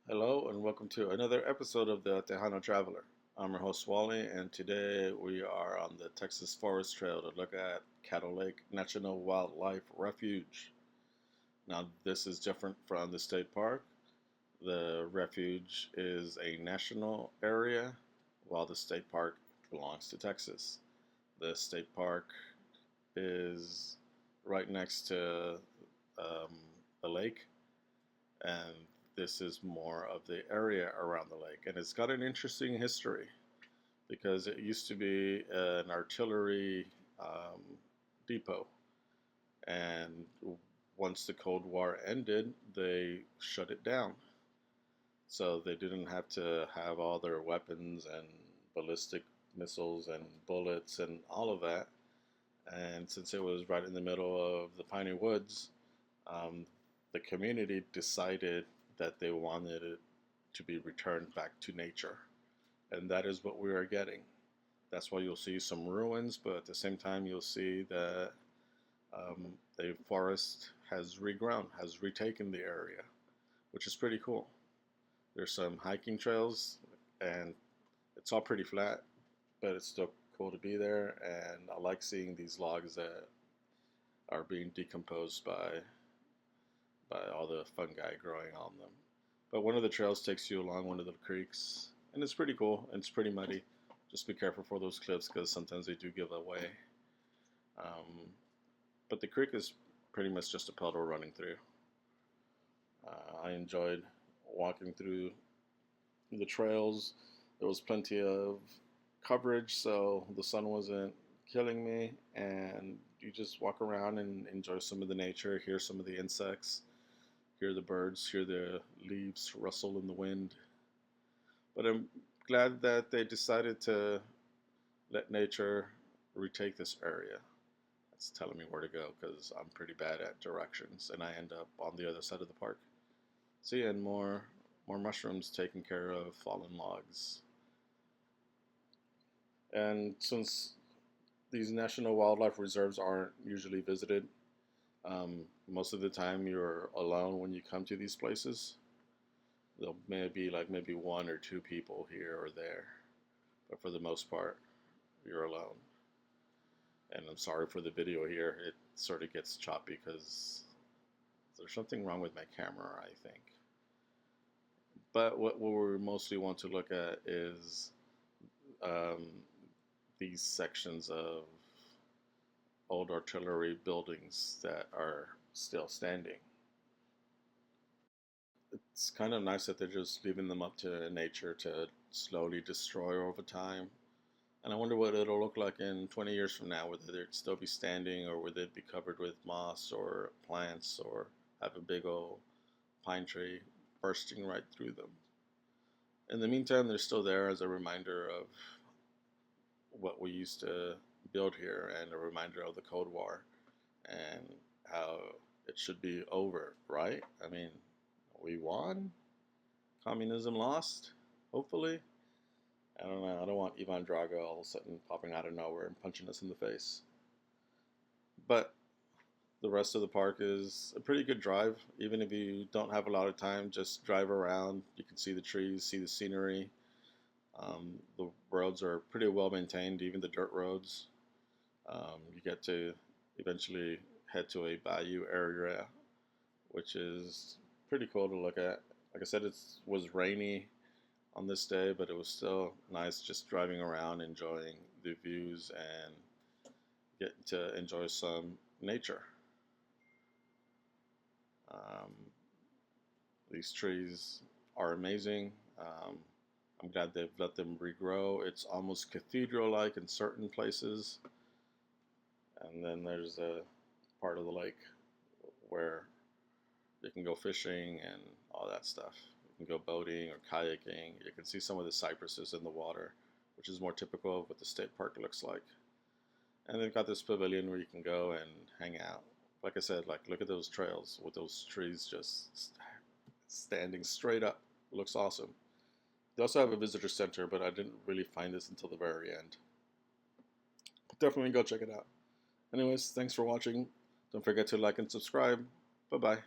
Hello and welcome to another episode of the Tejano Traveler. I'm your host Wally, and today we are on the Texas Forest Trail to look at Caddo Lake National Wildlife Refuge. Now, this is different from the state park. The refuge is a national area, while the state park belongs to Texas. The state park is right next to um, the lake, and this is more of the area around the lake. And it's got an interesting history because it used to be an artillery um, depot. And once the Cold War ended, they shut it down. So they didn't have to have all their weapons and ballistic missiles and bullets and all of that. And since it was right in the middle of the piney woods, um, the community decided that they wanted it to be returned back to nature. And that is what we are getting. That's why you'll see some ruins, but at the same time, you'll see that the forest has regrown, has retaken the area, which is pretty cool. There's some hiking trails, and it's all pretty flat, but it's still cool to be there. And I like seeing these logs that are being decomposed by all the fungi growing on them. But one of the trails takes you along one of the creeks, and it's pretty cool, and it's pretty muddy. Just be careful for those cliffs because sometimes they do give away. But the creek is pretty much just a puddle running through. I enjoyed walking through the trails. There was plenty of coverage, so the sun wasn't killing me, and you just walk around and enjoy some of the nature, hear some of the insects, hear the birds, hear the leaves rustle in the wind. But I'm glad that they decided to let nature retake this area. It's telling me where to go because I'm pretty bad at directions, and I end up on the other side of the park. See, and more mushrooms taking care of fallen logs. And since these national wildlife reserves aren't usually visited, most of the time you're alone when you come to these places. There may be maybe one or two people here or there, but for the most part, you're alone. And I'm sorry for the video here. It sort of gets choppy because there's something wrong with my camera, I think. But what we mostly want to look at is these sections of old artillery buildings that are still standing. It's kind of nice that they're just leaving them up to nature to slowly destroy over time. And I wonder what it'll look like in 20 years from now, whether they'd still be standing or whether they'd be covered with moss or plants or have a big old pine tree bursting right through them. In the meantime, they're still there as a reminder of what we used to build here and a reminder of the Cold War and how it should be over, right? I mean, we won? Communism lost? Hopefully? I don't know. I don't want Ivan Drago all of a sudden popping out of nowhere and punching us in the face. But the rest of the park is a pretty good drive. Even if you don't have a lot of time, just drive around. You can see the trees, see the scenery. The roads are pretty well maintained, even the dirt roads. You get to eventually head to a bayou area, which is pretty cool to look at. Like I said, it was rainy on this day, but it was still nice just driving around, enjoying the views, and getting to enjoy some nature. These trees are amazing. I'm glad they've let them regrow. It's almost cathedral-like in certain places. And then there's a part of the lake where you can go fishing and all that stuff. You can go boating or kayaking. You can see some of the cypresses in the water, which is more typical of what the state park looks like. And they've got this pavilion where you can go and hang out. Like I said, look at those trails with those trees just standing straight up. It looks awesome. They also have a visitor center, but I didn't really find this until the very end. Definitely go check it out. Anyways, thanks for watching. Don't forget to like and subscribe. Bye-bye.